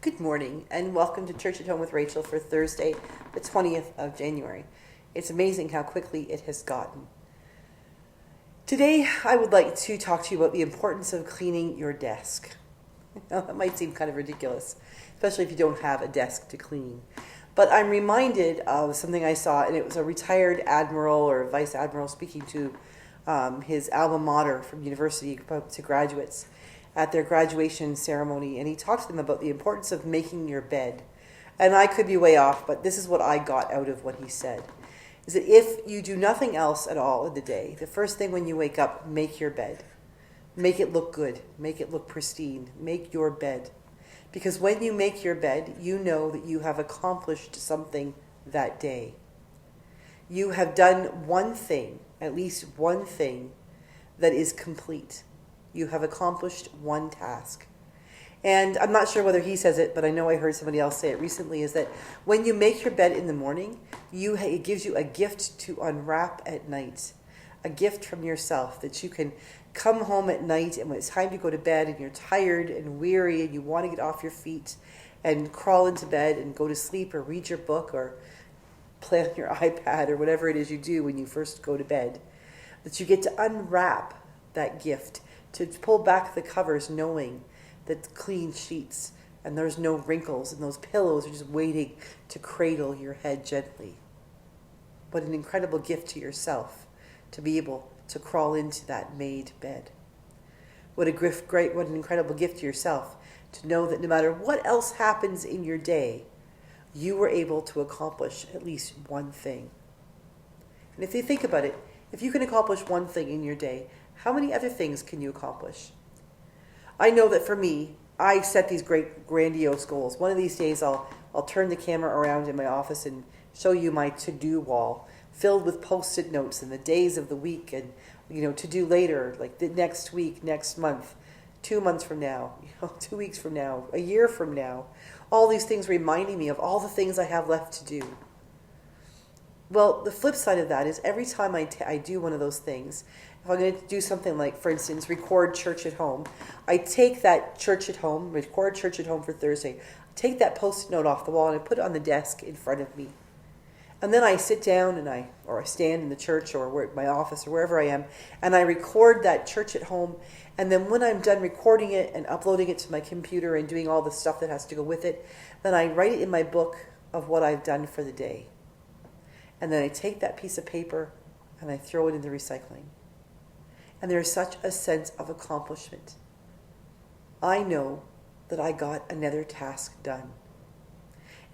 Good morning and welcome to Church at Home with Rachel for Thursday, the 20th of January. It's amazing how quickly it has gotten. Today, I would like to talk to you about the importance of cleaning your desk. Now, that might seem kind of ridiculous, especially if you don't have a desk to clean. But I'm reminded of something I saw, and it was a retired admiral or vice admiral speaking to his alma mater from university to graduates at their graduation ceremony, and he talked to them about the importance of making your bed. And I could be way off, but this is what I got out of what he said, is that if you do nothing else at all in the day, the first thing when you wake up, make your bed. Make it look good. Make it look pristine. Make your bed. Because when you make your bed, you know that you have accomplished something that day. You have done one thing, at least one thing, that is complete. You have accomplished one task. And I'm not sure whether he says it, but I know I heard somebody else say it recently, is that when you make your bed in the morning, it gives you a gift to unwrap at night. A gift from yourself that you can come home at night, and when it's time to go to bed and you're tired and weary and you want to get off your feet and crawl into bed and go to sleep or read your book or play on your iPad or whatever it is you do when you first go to bed, that you get to unwrap that gift, to pull back the covers knowing that clean sheets and there's no wrinkles and those pillows are just waiting to cradle your head gently. What an incredible gift to yourself to be able to crawl into that made bed. What an incredible gift to yourself to know that no matter what else happens in your day, you were able to accomplish at least one thing. And if you think about it, if you can accomplish one thing in your day, how many other things can you accomplish? I know that for me, I set these great grandiose goals. One of these days I'll turn the camera around in my office and show you my to-do wall filled with post-it notes and the days of the week and to do later, like the next week, next month, 2 months from now, 2 weeks from now, a year from now. All these things reminding me of all the things I have left to do. Well, the flip side of that is every time I do one of those things, if I'm going to do something like, for instance, record church at home, I take that record church at home for Thursday, I take that post-it note off the wall and I put it on the desk in front of me. And then I sit down or I stand in the church or my office or wherever I am, and I record that church at home. And then when I'm done recording it and uploading it to my computer and doing all the stuff that has to go with it, then I write it in my book of what I've done for the day. And then I take that piece of paper and I throw it in the recycling. And there's such a sense of accomplishment. I know that I got another task done.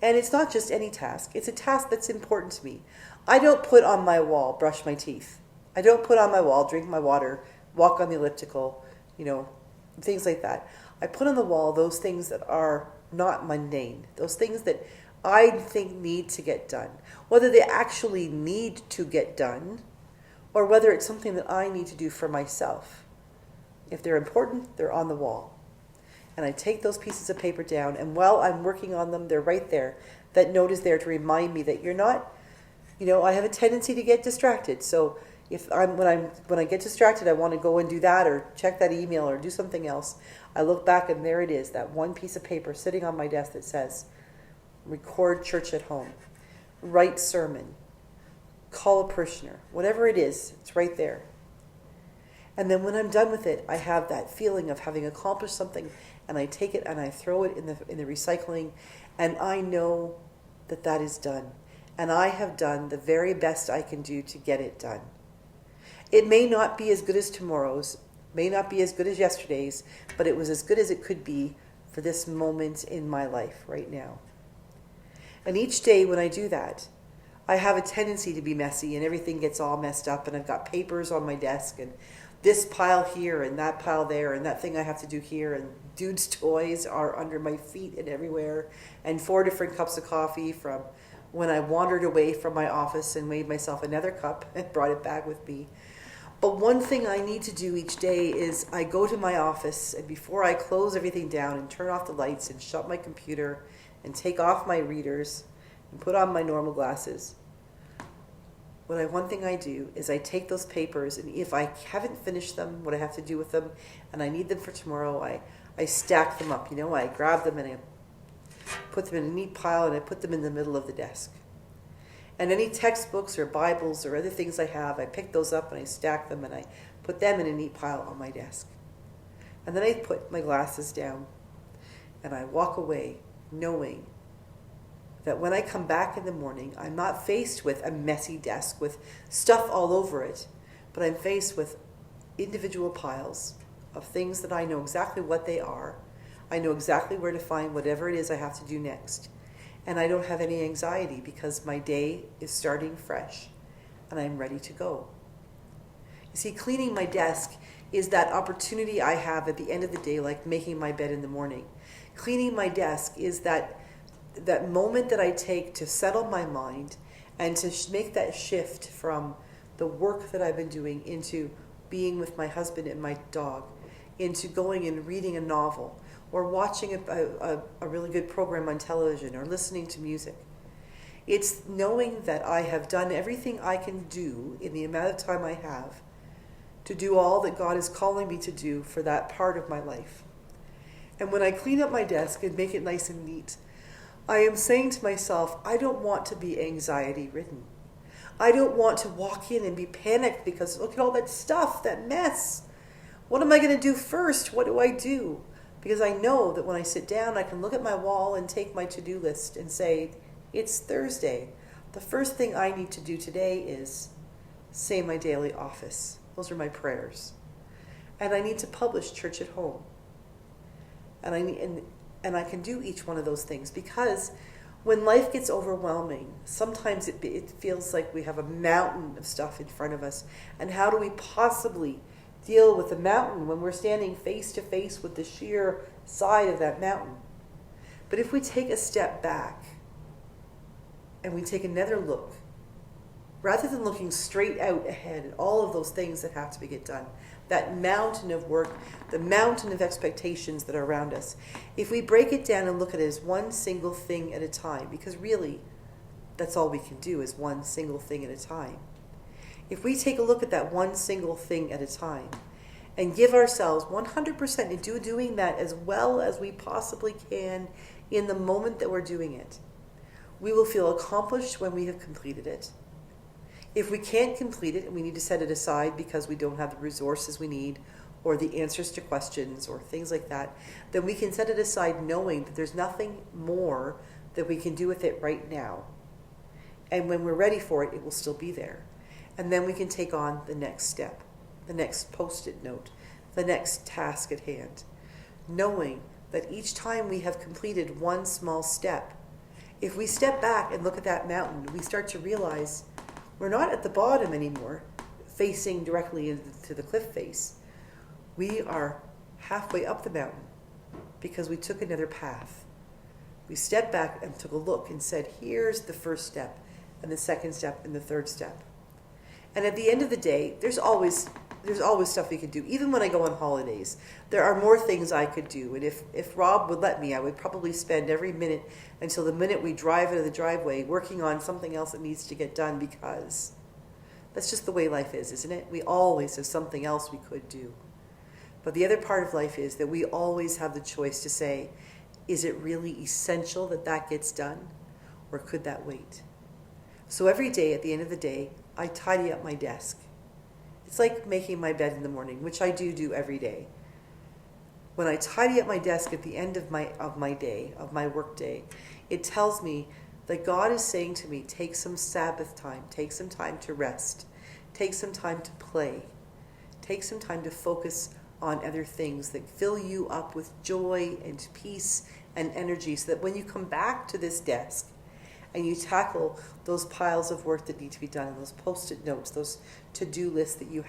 And it's not just any task. It's a task that's important to me. I don't put on my wall, brush my teeth. I don't put on my wall, drink my water, walk on the elliptical, things like that. I put on the wall those things that are not mundane, those things that I think need to get done. Whether they actually need to get done or whether it's something that I need to do for myself. If they're important, they're on the wall. And I take those pieces of paper down, and while I'm working on them, they're right there. That note is there to remind me that you're not, I have a tendency to get distracted. So when I get distracted, I want to go and do that or check that email or do something else. I look back and there it is, that one piece of paper sitting on my desk that says, record church at home, write sermon, call a parishioner, whatever it is, it's right there. And then when I'm done with it, I have that feeling of having accomplished something, and I take it and I throw it in the recycling, and I know that is done. And I have done the very best I can do to get it done. It may not be as good as tomorrow's, may not be as good as yesterday's, but it was as good as it could be for this moment in my life right now. And each day when I do that, I have a tendency to be messy and everything gets all messed up, and I've got papers on my desk and this pile here and that pile there and that thing I have to do here, and dude's toys are under my feet and everywhere, and 4 different cups of coffee from when I wandered away from my office and made myself another cup and brought it back with me. But one thing I need to do each day is I go to my office, and before I close everything down and turn off the lights and shut my computer and take off my readers and put on my normal glasses, one thing I do is I take those papers, and if I haven't finished them, what I have to do with them, and I need them for tomorrow, I stack them up. I grab them and I put them in a neat pile, and I put them in the middle of the desk. And any textbooks or Bibles or other things I have, I pick those up and I stack them and I put them in a neat pile on my desk. And then I put my glasses down and I walk away knowing that when I come back in the morning, I'm not faced with a messy desk with stuff all over it, but I'm faced with individual piles of things that I know exactly what they are. I know exactly where to find whatever it is I have to do next. And I don't have any anxiety because my day is starting fresh and I'm ready to go. You see, cleaning my desk is that opportunity I have at the end of the day, like making my bed in the morning. Cleaning my desk is that moment that I take to settle my mind and to make that shift from the work that I've been doing into being with my husband and my dog, into going and reading a novel, or watching a really good program on television, or listening to music. It's knowing that I have done everything I can do in the amount of time I have to do all that God is calling me to do for that part of my life. And when I clean up my desk and make it nice and neat, I am saying to myself, I don't want to be anxiety-ridden. I don't want to walk in and be panicked because look at all that stuff, that mess. What am I going to do first? What do I do? Because I know that when I sit down, I can look at my wall and take my to-do list and say, it's Thursday. The first thing I need to do today is say my daily office. Those are my prayers. And I need to publish Church at Home. And I can do each one of those things because when life gets overwhelming, sometimes it feels like we have a mountain of stuff in front of us. And how do we possibly deal with the mountain when we're standing face to face with the sheer side of that mountain? But if we take a step back and we take another look, rather than looking straight out ahead at all of those things that have to get done, that mountain of work, the mountain of expectations that are around us, if we break it down and look at it as one single thing at a time, because really that's all we can do is one single thing at a time. If we take a look at that one single thing at a time and give ourselves 100% into doing that as well as we possibly can in the moment that we're doing it, we will feel accomplished when we have completed it. If we can't complete it and we need to set it aside because we don't have the resources we need or the answers to questions or things like that, then we can set it aside knowing that there's nothing more that we can do with it right now. And when we're ready for it, it will still be there. And then we can take on the next step, the next post-it note, the next task at hand, knowing that each time we have completed one small step, if we step back and look at that mountain, we start to realize we're not at the bottom anymore, facing directly into the cliff face. We are halfway up the mountain because we took another path. We stepped back and took a look and said, here's the first step, and the second step, and the third step. And at the end of the day, there's always stuff we could do. Even when I go on holidays, there are more things I could do. And if Rob would let me, I would probably spend every minute until the minute we drive into the driveway working on something else that needs to get done, because that's just the way life is, isn't it? We always have something else we could do. But the other part of life is that we always have the choice to say, is it really essential that that gets done? Or could that wait? So every day, at the end of the day, I tidy up my desk. It's like making my bed in the morning, which I do every day. When I tidy up my desk at the end of my day, of my work day, it tells me that God is saying to me, take some Sabbath time, take some time to rest, take some time to play, take some time to focus on other things that fill you up with joy and peace and energy, so that when you come back to this desk and you tackle those piles of work that need to be done, and those post-it notes, those to-do lists that you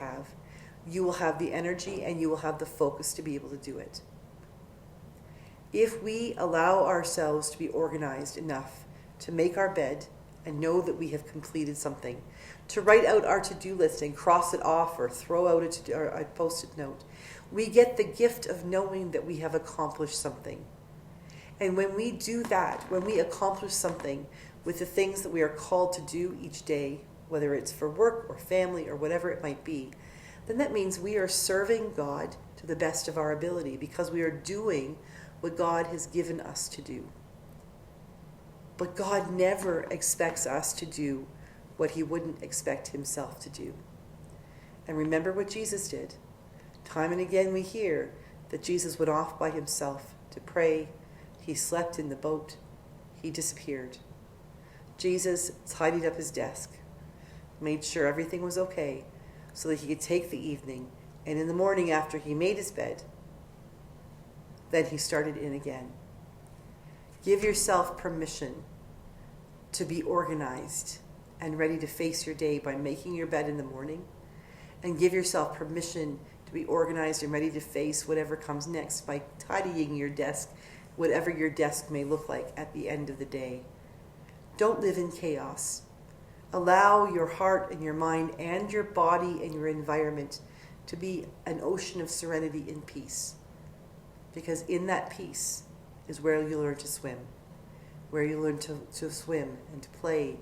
will have the energy and you will have the focus to be able to do it. If we allow ourselves to be organized enough to make our bed and know that we have completed something, to write out our to-do list and cross it off or throw out a post-it note, we get the gift of knowing that we have accomplished something. And when we do that, when we accomplish something with the things that we are called to do each day, whether it's for work or family or whatever it might be, then that means we are serving God to the best of our ability because we are doing what God has given us to do. But God never expects us to do what he wouldn't expect himself to do. And remember what Jesus did. Time and again we hear that Jesus went off by himself to pray. He slept in the boat. He disappeared. Jesus tidied up his desk, made sure everything was okay so that he could take the evening, and in the morning after he made his bed, then he started in again. Give yourself permission to be organized and ready to face your day by making your bed in the morning, and give yourself permission to be organized and ready to face whatever comes next by tidying your desk, whatever your desk may look like at the end of the day. Don't live in chaos. Allow your heart and your mind and your body and your environment to be an ocean of serenity and peace. Because in that peace is where you learn to swim, where you learn to swim and to play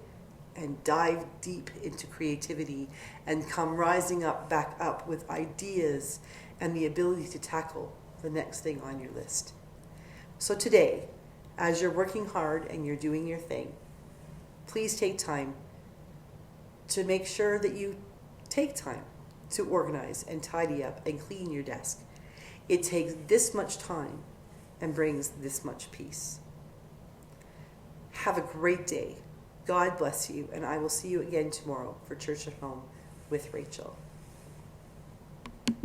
and dive deep into creativity and come rising up, back up with ideas and the ability to tackle the next thing on your list. So today, as you're working hard and you're doing your thing, please take time to make sure that you take time to organize and tidy up and clean your desk. It takes this much time and brings this much peace. Have a great day. God bless you, and I will see you again tomorrow for Church at Home with Rachel.